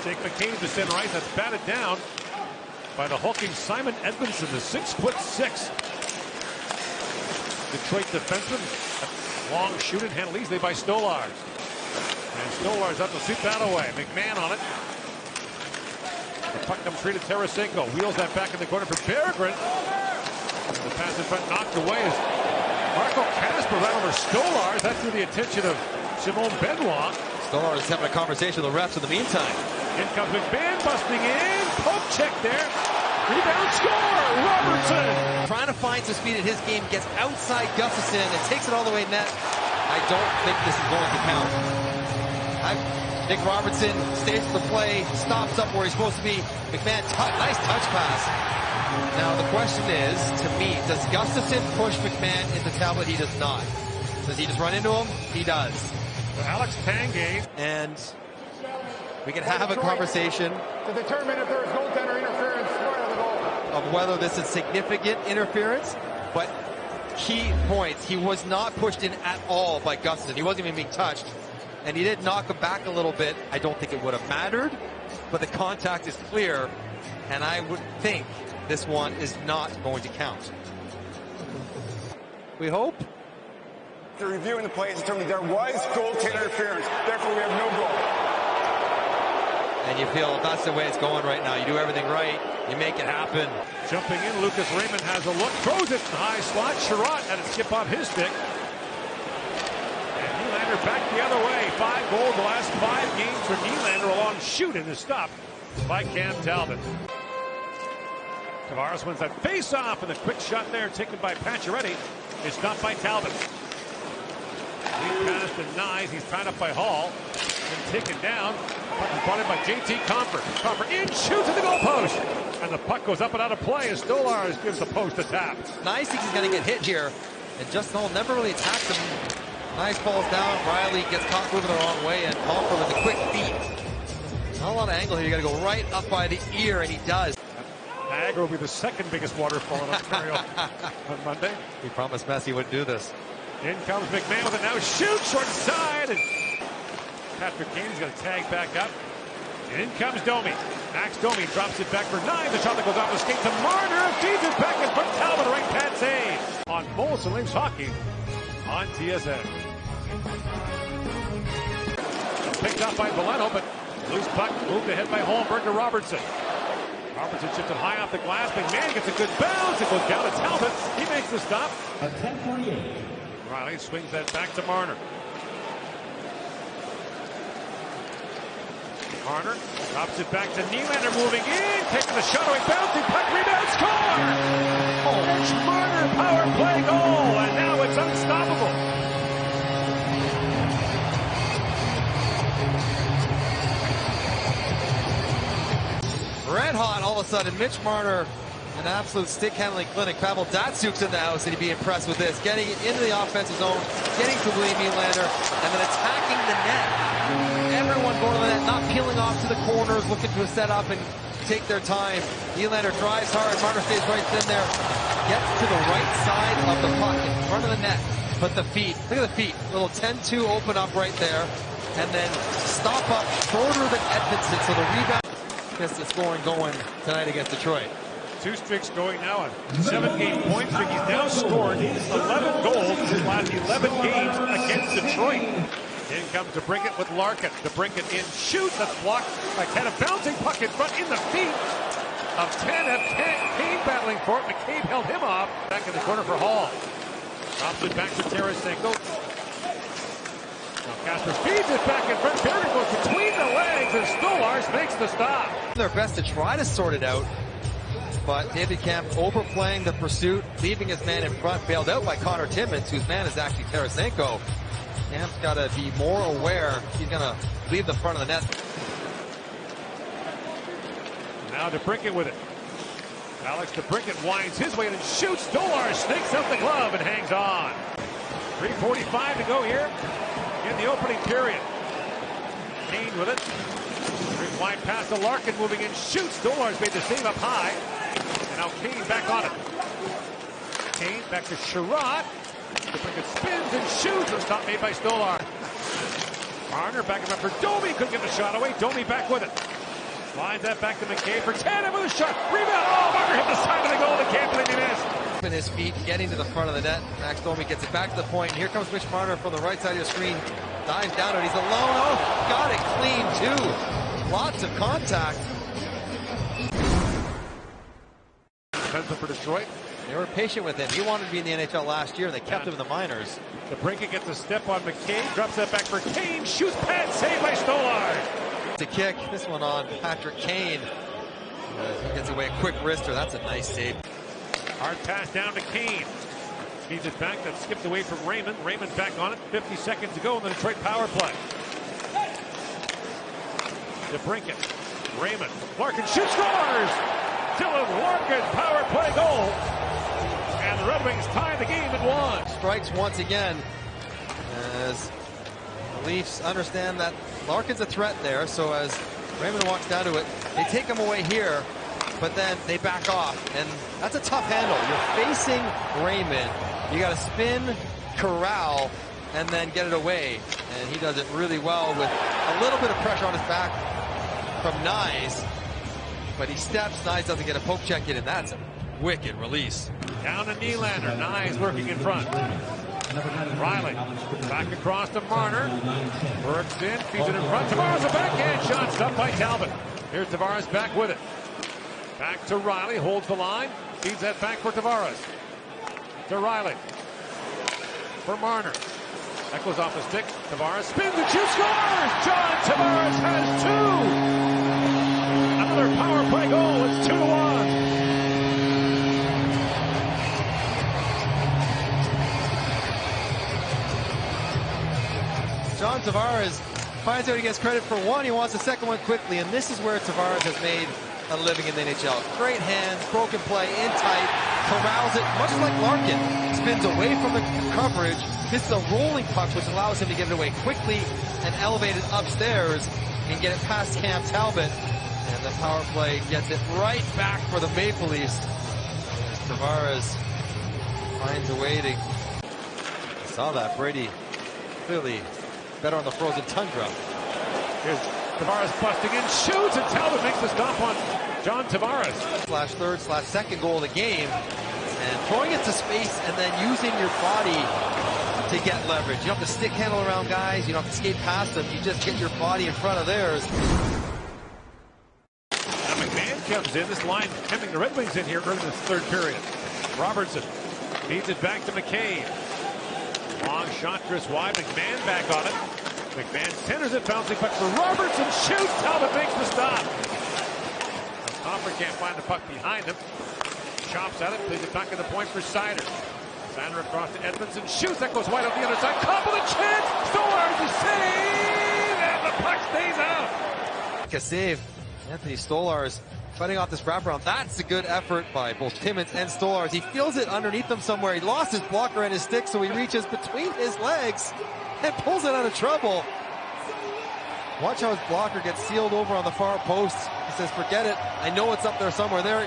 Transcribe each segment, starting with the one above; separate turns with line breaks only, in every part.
Jake McCain to center right. That's batted down by the hulking Simon Edmondson, the 6'6" Detroit defenseman. Long shooting, handled easily by Stolarz. And Stolarz up to shoot that away. McMahon on it. The puck comes free to Tarasenko. Wheels that back in the corner for Berggren. The pass in front knocked away as Marco Kasper ran over Stolarz. That drew the attention of Simone Benoit.
Stolarz is having a conversation with the refs in the meantime.
In comes McMahon, busting in. Poke check there. Rebound, score! Robertson!
Trying to find some speed in his game, gets outside Gustafsson and takes it all the way net. I don't think this is going to count. Nick Robertson stays to the play, stops up where he's supposed to be. McMahon, nice touch pass. Now the question is, to me, does Gustafsson push McMahon into Talbot? He does not. Does he just run into him? He does.
Alex Tanguay.
And we can have a conversation
to determine if there is goaltender interference prior to the goal.
Of whether this is significant interference, but key points. He was not pushed in at all by Gustafsson. He wasn't even being touched. And he did knock him back a little bit. I don't think it would have mattered, but the contact is clear, and I would think this one is not going to count. We hope.
After reviewing the play, it's determined there was goaltender interference. Therefore, we have no goal.
And you feel that's the way it's going right now. You do everything right, you make it happen.
Jumping in, Lucas Raymond has a look, throws it in the high slot. Sherratt had it skip off his stick. And Nylander back the other way. 5 goals the last 5 games for Nylander. A long shoot and is stopped by Cam Talbot. Tavares wins that face-off, and the quick shot there taken by Pacioretty is stopped by Talbot. Lead pass to Nyes. He's tied up by Hall. And taken down. Puck is brought in by JT Compher. Compher in, shoots at the goalpost. And the puck goes up and out of play as Stolarz gives the post a tap.
Nyes thinks he's going to get hit here. And Justin Hall never really attacks him. Nyes falls down. Riley gets caught moving the wrong way. And Compher with a quick feet. Not a lot of angle here. You got to go right up by the ear, and he does.
Niagara will be the second biggest waterfall in Ontario on Monday.
He promised Messi wouldn't do this.
In comes McMahon with it now. Shoot short side. And Patrick Kane's going to tag back up. And in comes Domi. Max Domi drops it back for 9. The shot that goes off the skate to Marner. Feeds it back in front. Talbot, right pad save. On Molson Leafs Hockey on TSN. Picked up by Valeno, but loose puck moved ahead by Holmberg to Robertson. Robertson shifted high off the glass. McMahon gets a good bounce. It goes down to Talbot. He makes the stop.
A 10:48.
Riley swings that back to Marner. Marner drops it back to Nylander, moving in, taking the shot away, bouncing puck, rebound, score! Mitch Marner, power play goal, and now it's unstoppable.
Red hot all of a sudden. Mitch Marner, an absolute stick handling clinic. Pavel Dацюk's in the house, and he'd be impressed with this. Getting it into the offensive zone, getting to William Nylander, and then attacking the net. Everyone going to the net, not peeling off to the corners, looking to set up and take their time. Nylander drives hard. Marner stays right in there. Gets to the right side of the puck in front of the net. But the feet, look at the feet. Little 10-2 open up right there. And then stop up shorter than Edmondson. So the rebound gets the scoring going tonight against Detroit.
2 streaks going now, a 7-game point streak. He's now scored 11 goals in his last 11 games against Detroit. In comes DeBrincat with Larkin. DeBrincat in, shoots, that's blocked by Tanev. Bouncing puck in front, in the feet of Tanev. Kane battling for it. McCabe held him off. Back in the corner for Hall. Drops it back to Tarasenko. Now Kasper feeds it back in front. Perry goes between the legs, and Stolarz makes the stop.
Their best to try to sort it out, but David Kampf overplaying the pursuit, leaving his man in front, bailed out by Connor Timmins, whose man is actually Tarasenko. Kampf's got to be more aware. He's going to leave the front of the net.
Now DeBrincat with it. Alex DeBrincat winds his way and shoots. Stolarz snakes out the glove and hangs on. 3:45 to go here in the opening period. Kane with it. Big wide pass to Larkin, moving in, shoots. Stolarz made the save up high. And now Kane back on it. Kane back to Sherratt. DeBrincat spins and shoots. A stop made by Stolarz. Marner backing up for Domi. Couldn't get the shot away. Domi back with it. Slides that back to McCabe for 10 with a shot. Rebound. Oh, Marner hit the side of the goal. They can't believe he missed.
In his feet, getting to the front of the net. Max Domi gets it back to the point. And here comes Mitch Marnere from the right side of your screen. Dives down to it. He's alone. Oh, got it clean too. Lots of contact.
Defenseman for Detroit.
They were patient with him. He wanted to be in the NHL last year, and they kept him in the minors.
DeBrincat gets a step on McCabe. Drops that back for Kane. Shoots pad. Saved by Stolarz.
To kick this one on Patrick Kane. He gets away a quick wrister. That's a nice save.
Hard pass down to Kane. Feeds it back. That skipped away from Raymond. Raymond back on it. 50 seconds to go in the Detroit power play. DeBrincat. Raymond. Larkin shoots, scores! Dylan Larkin power play goal. And the Red Wings tie the game at 1.
Strikes once again as the Leafs understand that Larkin's a threat there. So as Raymond walks down to it, they take him away here, but then they back off. And that's a tough handle. You're facing Raymond. You got to spin, corral, and then get it away. And he does it really well with a little bit of pressure on his back from Nyes. But he steps, Nyes doesn't get a poke check in, and that's a wicked release.
Down to Nylander. Nyes working in front. Riley back across to Marner. Works in, feeds it in front. Tavares a backhand shot, stopped by Talbot. Here's Tavares back with it. Back to Riley, holds the line. Feeds that back for Tavares. To Riley. For Marner. That goes off the stick. Tavares spins and shoots, scores! John Tavares has 2. Another power play goal. It's 2-1.
John Tavares finds out he gets credit for one. He wants the second one quickly, and this is where Tavares has made a living in the NHL. Great hands, broken play, in tight, corrals it, much like Larkin. Spins away from the coverage, hits a rolling puck, which allows him to get it away quickly and elevate it upstairs and get it past Cam Talbot. And the power play gets it right back for the Maple Leafs. Tavares finds a way to... Saw that, Brady clearly better on the frozen tundra.
Here's Tavares busting in, shoots, and Talbot makes the stop on John Tavares.
/3/second goal of the game, and throwing it to space and then using your body to get leverage. You don't have to stick handle around guys, you don't have to skate past them, you just get your body in front of theirs.
Now McMahon comes in, this line hemming the Red Wings in here early in the third period. Robertson feeds it back to McCabe. Long shot, Chris wide, McMahon back on it. McMahon centers it, bouncing puck for Robertson, shoots, Talbot makes the stop. Hopper can't find the puck behind him. Chops at it, plays it back at the point for Sider. Sider across to Edmondson, shoots, that goes wide on the other side. Cop with a chance, Stolarz the save, and the puck stays out.
A save, Anthony Stolarz fighting off this wraparound. That's a good effort by both Timmins and Stolarz. He feels it underneath him somewhere. He lost his blocker and his stick, so he reaches between his legs and pulls it out of trouble. Watch how his blocker gets sealed over on the far post. He says, forget it. I know it's up there somewhere. There.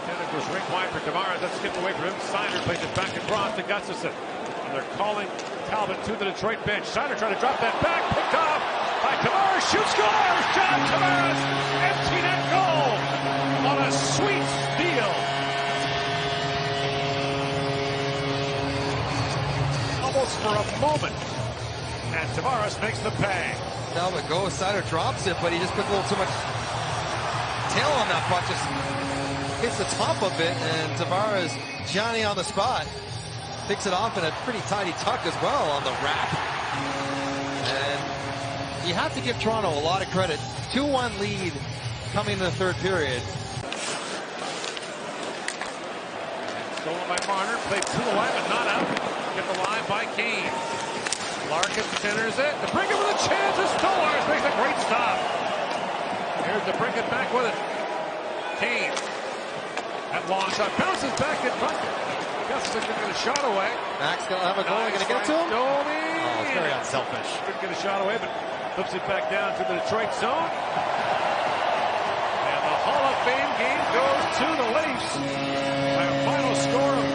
Tanner goes ring wide for Tavares. That's skipped away from him. Sider plays it back across to Gustafsson. And they're calling Talbot to the Detroit bench. Sider trying to drop that back. Picked off by Tavares. Shoots, scores! John Tavares! Empty net goal on a sweet steal. Almost for a moment. And Tavares makes the pay.
Talbot goes, Sider drops it, but he just puts a little too much tail on that puck. Just hits the top of it, and Tavares, Johnny on the spot, picks it off in a pretty tidy tuck as well on the wrap. And you have to give Toronto a lot of credit. 2-1 lead coming in the third period.
Stolen by Marner, played to the line, but not out. Get the line by Kane. Larkin centers it. DeBrincat with a chance. Stolarz makes a great stop. Here's DeBrincat back with it. Kane. That long shot bounces back in front. Gustafsson can get a shot away.
Max gonna have a goal. Gonna get to him?
Oh,
it's very unselfish.
Couldn't get a shot away, but flips it back down to the Detroit zone. And the Hall of Fame game goes to the Leafs by a final score of